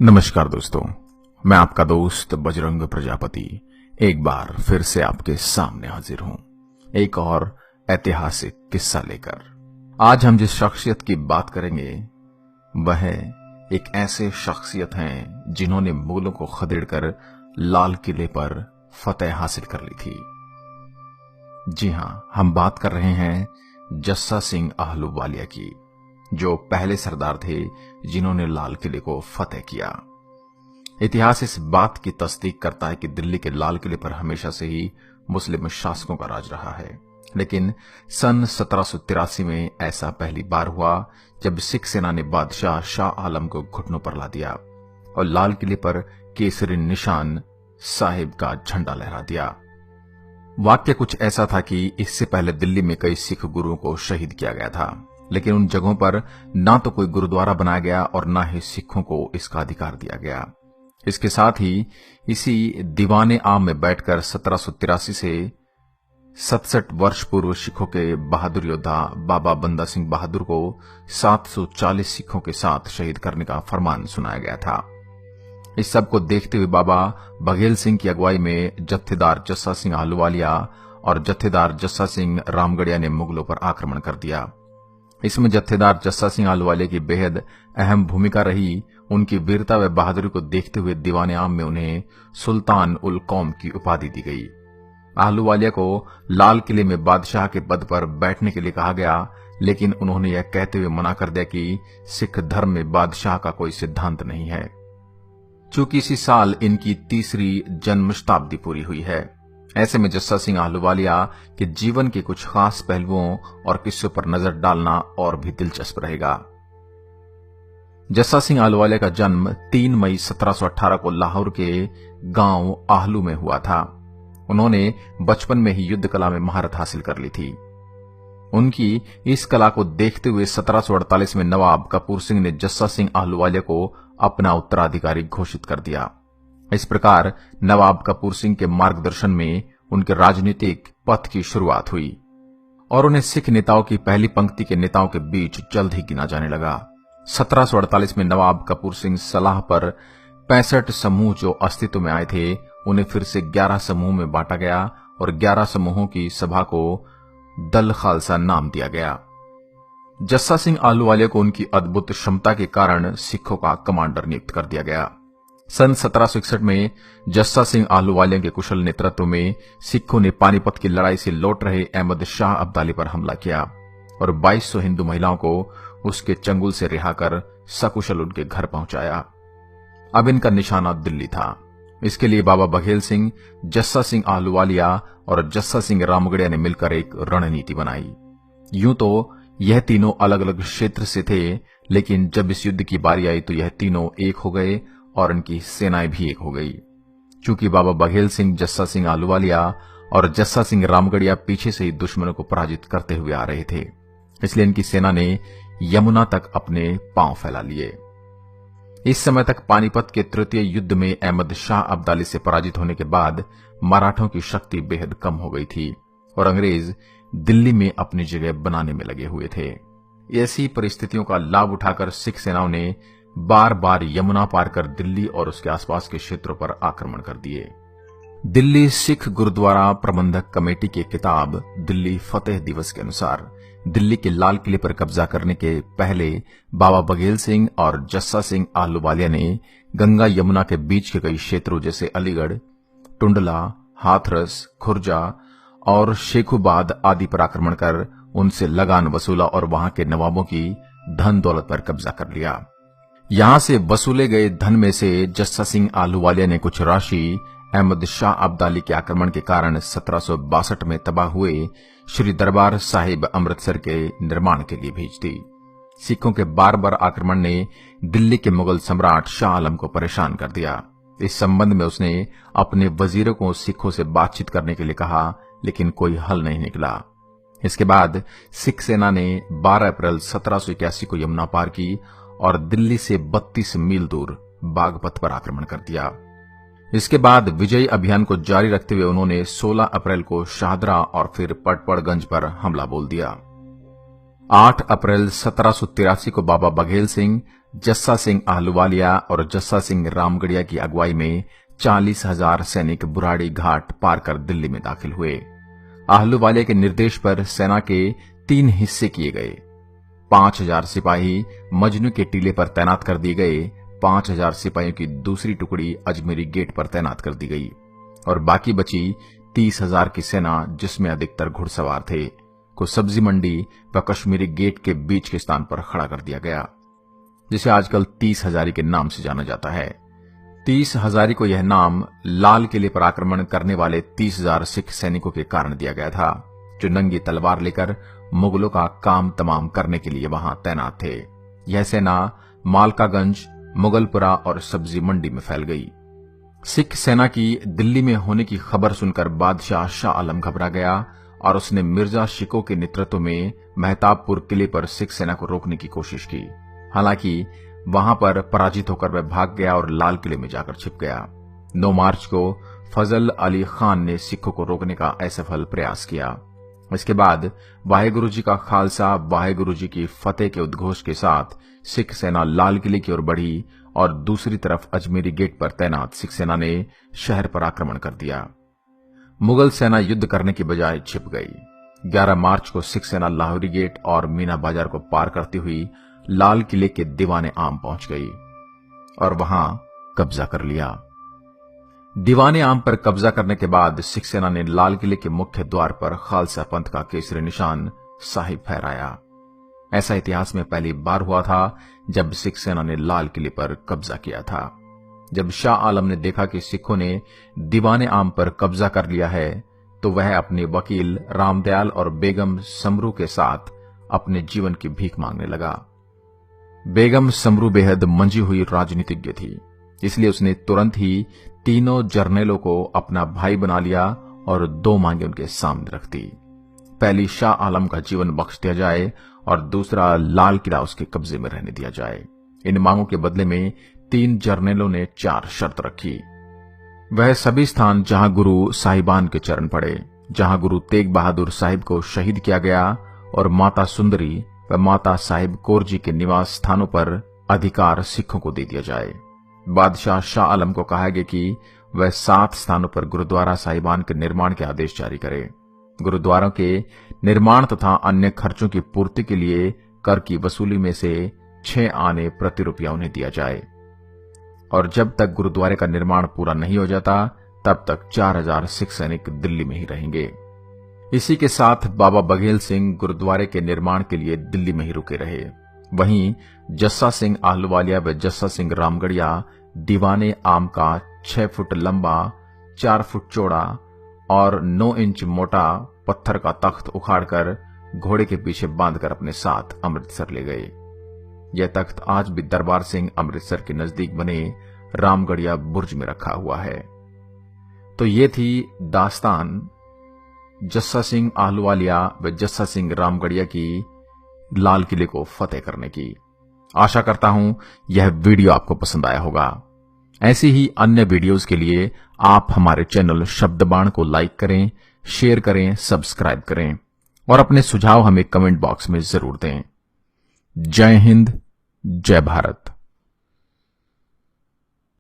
नमस्कार दोस्तों, मैं आपका दोस्त बजरंग प्रजापति एक बार फिर से आपके सामने हाजिर हूं एक और ऐतिहासिक किस्सा लेकर। आज हम जिस शख्सियत की बात करेंगे वह एक ऐसे शख्सियत हैं जिन्होंने मुगलों को खदेड़कर लाल किले पर फतेह हासिल कर ली थी। जी हां, हम बात कर रहे हैं जस्सा सिंह आहलूवालिया की, जो पहले सरदार थे जिन्होंने लाल किले को फतेह किया। इतिहास इस बात की तस्दीक करता है कि दिल्ली के लाल किले पर हमेशा से ही मुस्लिम शासकों का राज रहा है, लेकिन सन 1783 में ऐसा पहली बार हुआ जब सिख सेना ने बादशाह शाह आलम को घुटनों पर ला दिया और लाल किले पर केसरी निशान साहिब का झंडा लहरा दिया। वाक्य कुछ ऐसा था कि इससे पहले दिल्ली में कई सिख गुरुओं को शहीद किया गया था, लेकिन उन जगहों पर ना तो कोई गुरुद्वारा बनाया गया और ना ही सिखों को इसका अधिकार दिया गया। इसके साथ ही इसी दीवाने आम में बैठकर 1783 से 67 वर्ष पूर्व सिखों के बहादुर योद्धा बाबा बंदा सिंह बहादुर को 740 सिखों के साथ शहीद करने का फरमान सुनाया गया था। इस सब को देखते हुए बाबा बघेल सिंह की अगुवाई में जत्थेदार जस्सा सिंह आहलूवालिया और जत्थेदार जस्सा सिंह रामगढ़िया ने मुगलों पर आक्रमण कर दिया। इसमें जत्थेदार जस्सा सिंह आहलूवालिया की बेहद अहम भूमिका रही। उनकी वीरता व बहादुरी को देखते हुए दीवाने आम में उन्हें सुल्तान उल कौम की उपाधि दी गई। आहलूवालिया को लाल किले में बादशाह के पद पर बैठने के लिए कहा गया, लेकिन उन्होंने यह कहते हुए मना कर दिया कि सिख धर्म में बादशाह का कोई सिद्धांत नहीं है। चूंकि इसी साल इनकी 3री जन्म शताब्दी पूरी हुई है, ऐसे में जस्सा सिंह आहलूवालिया के जीवन के कुछ खास पहलुओं और किस्सों पर नजर डालना और भी दिलचस्प रहेगा। जस्सा सिंह आहलूवालिया का जन्म 3 मई 1718 को लाहौर के गांव आहलू में हुआ था। उन्होंने बचपन में ही युद्ध कला में महारत हासिल कर ली थी। उनकी इस कला को देखते हुए 1748 में नवाब कपूर सिंह ने जस्सा सिंह आहलूवालिया को अपना उत्तराधिकारी घोषित कर दिया। इस प्रकार नवाब कपूर सिंह के मार्गदर्शन में उनके राजनीतिक पथ की शुरुआत हुई और उन्हें सिख नेताओं की पहली पंक्ति के नेताओं के बीच जल्द ही गिना जाने लगा। 1748 में नवाब कपूर सिंह सलाह पर 65 समूह जो अस्तित्व में आए थे उन्हें फिर से 11 समूह में बांटा गया और 11 समूहों की सभा को दल खालसा नाम दिया गया। जस्सा सिंह आहलूवालिया को उनकी अद्भुत क्षमता के कारण सिखों का कमांडर नियुक्त कर दिया गया। सन 1761 में जस्सा सिंह आहलूवालिया के कुशल नेतृत्व में सिखों ने पानीपत की लड़ाई से लौट रहे अहमद शाह अब्दाली पर हमला किया और 2200 हिंदू महिलाओं को उसके चंगुल से रिहा कर सकुशल उनके घर पहुंचाया। अब इनका निशाना दिल्ली था। इसके लिए बाबा बघेल सिंह, जस्सा सिंह आहलूवालिया और जस्सा सिंह रामगढ़िया ने मिलकर एक रणनीति बनाई। यूं तो यह तीनों अलग अलग क्षेत्र से थे, लेकिन जब इस युद्ध की बारी आई तो यह तीनों एक हो गए और इनकी सेनाएं भी एक हो गई। चूंकि बाबा बघेल सिंह, जस्सा सिंह आहलूवालिया और जस्सा सिंह रामगढ़िया पीछे से ही दुश्मनों को पराजित करते हुए आ रहे थे, इसलिए इनकी सेना ने यमुना तक अपने पांव फैला लिए। इस समय तक पानीपत के तृतीय युद्ध में अहमद शाह अब्दाली से पराजित होने के बाद मराठों की शक्ति बेहद कम हो गई थी और अंग्रेज दिल्ली में अपनी जगह बनाने में लगे हुए थे। ऐसी परिस्थितियों का लाभ उठाकर सिख सेनाओं ने बार बार यमुना पार कर दिल्ली और उसके आसपास के क्षेत्रों पर आक्रमण कर दिए। दिल्ली सिख गुरुद्वारा प्रबंधक कमेटी की किताब दिल्ली फतेह दिवस के अनुसार दिल्ली के लाल किले पर कब्जा करने के पहले बाबा बघेल सिंह और जस्सा सिंह आहलूवालिया ने गंगा यमुना के बीच के कई क्षेत्रों जैसे अलीगढ़, टुंडला, हाथरस, खुर्जा और शेखुबाद आदि पर आक्रमण कर उनसे लगान वसूला और वहां के नवाबों की धन दौलत पर कब्जा कर लिया। यहां से वसूले गए धन में से जस्सा सिंह आहलूवालिया ने कुछ राशि अहमद शाह अब्दाली के आक्रमण के कारण 1762 में तबाह हुए श्री दरबार साहिब अमृतसर के निर्माण के लिए भेज दी। सिखों के बार बार आक्रमण ने दिल्ली के मुगल सम्राट शाह आलम को परेशान कर दिया। इस संबंध में उसने अपने वजीरों को सिखों से बातचीत करने के लिए कहा, लेकिन कोई हल नहीं निकला। इसके बाद सिख सेना ने 12 अप्रैल 1781 को यमुना पार की और दिल्ली से 32 मील दूर बागपत पर आक्रमण कर दिया। इसके बाद विजयी अभियान को जारी रखते हुए उन्होंने 16 अप्रैल को शाहदरा और फिर पटपड़गंज पर हमला बोल दिया। 8 अप्रैल 1783 को बाबा बघेल सिंह, जस्सा सिंह आहलूवालिया और जस्सा सिंह रामगढ़िया की अगुवाई में 40,000 सैनिक बुराड़ी घाट पार कर दिल्ली में दाखिल हुए। आहलूवालिया के निर्देश पर सेना के 3 हिस्से किए गए। 5,000 सिपाही मजनू के टीले पर तैनात कर दिए गए। 5,000 सिपाहियों की दूसरी टुकड़ी अजमेरी गेट पर तैनात कर दी गई और बाकी बची 30,000 की सेना, जिसमें अधिकतर घुड़सवार थे, को सब्जी मंडी व कश्मीरी गेट के बीच के स्थान पर खड़ा कर दिया गया, जिसे आजकल 30 हजारी के नाम से जाना जाता है। 30 हजारी को यह नाम लाल किले पर आक्रमण करने वाले 30,000 सिख सैनिकों के कारण दिया गया था, जो नंगी तलवार लेकर मुगलों का काम तमाम करने के लिए वहां तैनात थे। यह सेना मालकागंज, मुगलपुरा और सब्जी मंडी में फैल गई। सिख सेना की दिल्ली में होने की खबर सुनकर बादशाह शाह आलम घबरा गया और उसने मिर्जा शिको के नेतृत्व में मेहताबपुर किले पर सिख सेना को रोकने की कोशिश की। हालांकि वहां पर पराजित होकर वह भाग गया और लाल किले में जाकर छिप गया। 9 मार्च को फजल अली खान ने सिखों को रोकने का असफल प्रयास किया। इसके बाद वाहेगुरु जी का खालसा, वाहेगुरु जी की फतेह के उद्घोष के साथ सिख सेना लाल किले की ओर बढ़ी और दूसरी तरफ अजमेरी गेट पर तैनात सिख सेना ने शहर पर आक्रमण कर दिया। मुगल सेना युद्ध करने की बजाय छिप गई। 11 मार्च को सिख सेना लाहौरी गेट और मीना बाजार को पार करती हुई लाल किले के दीवाने आम पहुंच गई और वहां कब्जा कर लिया। दीवाने आम पर कब्जा करने के बाद सिख सेना ने लाल किले के मुख्य द्वार पर खालसा पंथ का केसरी निशान साहिब फहराया। ऐसा इतिहास में पहली बार हुआ था जब सिख सेना ने लाल किले पर कब्जा किया था। जब शाह आलम ने देखा कि सिखों ने दीवाने आम पर कब्जा कर लिया है, तो वह अपने वकील रामदयाल और बेगम समरू के साथ अपने जीवन की भीख मांगने लगा। बेगम समरू बेहद मंजी हुई राजनीतिज्ञ थी, इसलिए उसने तुरंत ही तीनों जर्नैलों को अपना भाई बना लिया और 2 मांगे उनके सामने रख दी। पहली, शाह आलम का जीवन बख्श दिया जाए और दूसरा, लाल किला उसके कब्जे में रहने दिया जाए। इन मांगों के बदले में 3 जर्नैलों ने 4 शर्त रखी। वह सभी स्थान जहां गुरु साहिबान के चरण पड़े, जहां गुरु तेग बहादुर साहिब को शहीद किया गया और माता सुंदरी व माता साहिब कौर जी के निवास स्थानों पर अधिकार सिखों को दे दिया जाए। बादशाह शाह आलम को कहा गया कि वह 7 स्थानों पर गुरुद्वारा साहिबान के निर्माण के आदेश जारी करे। गुरुद्वारों के निर्माण तथा अन्य खर्चों की पूर्ति के लिए कर की वसूली में से 6 आने प्रति रुपया उन्हें दिया जाए और जब तक गुरुद्वारे का निर्माण पूरा नहीं हो जाता तब तक 4,000 सिख सैनिक दिल्ली में ही रहेंगे। इसी के साथ बाबा बघेल सिंह गुरुद्वारे के निर्माण के लिए दिल्ली में ही रुके रहे। वहीं जस्सा सिंह आहलूवालिया व जस्सा सिंह रामगढ़िया दीवाने आम का 6 फुट लंबा, 4 फुट चौड़ा और 9 इंच मोटा पत्थर का तख्त उखाड़कर घोड़े के पीछे बांधकर अपने साथ अमृतसर ले गए। यह तख्त आज भी दरबार सिंह अमृतसर के नजदीक बने रामगढ़िया बुर्ज में रखा हुआ है। तो ये थी दास्तान जस्सा सिंह आहलूवालिया व जस्सा सिंह रामगढ़िया की लाल किले को फतेह करने की। आशा करता हूं यह वीडियो आपको पसंद आया होगा। ऐसी ही अन्य वीडियोस के लिए आप हमारे चैनल शब्दबाण को लाइक करें, शेयर करें, सब्सक्राइब करें और अपने सुझाव हमें कमेंट बॉक्स में जरूर दें। जय हिंद, जय भारत।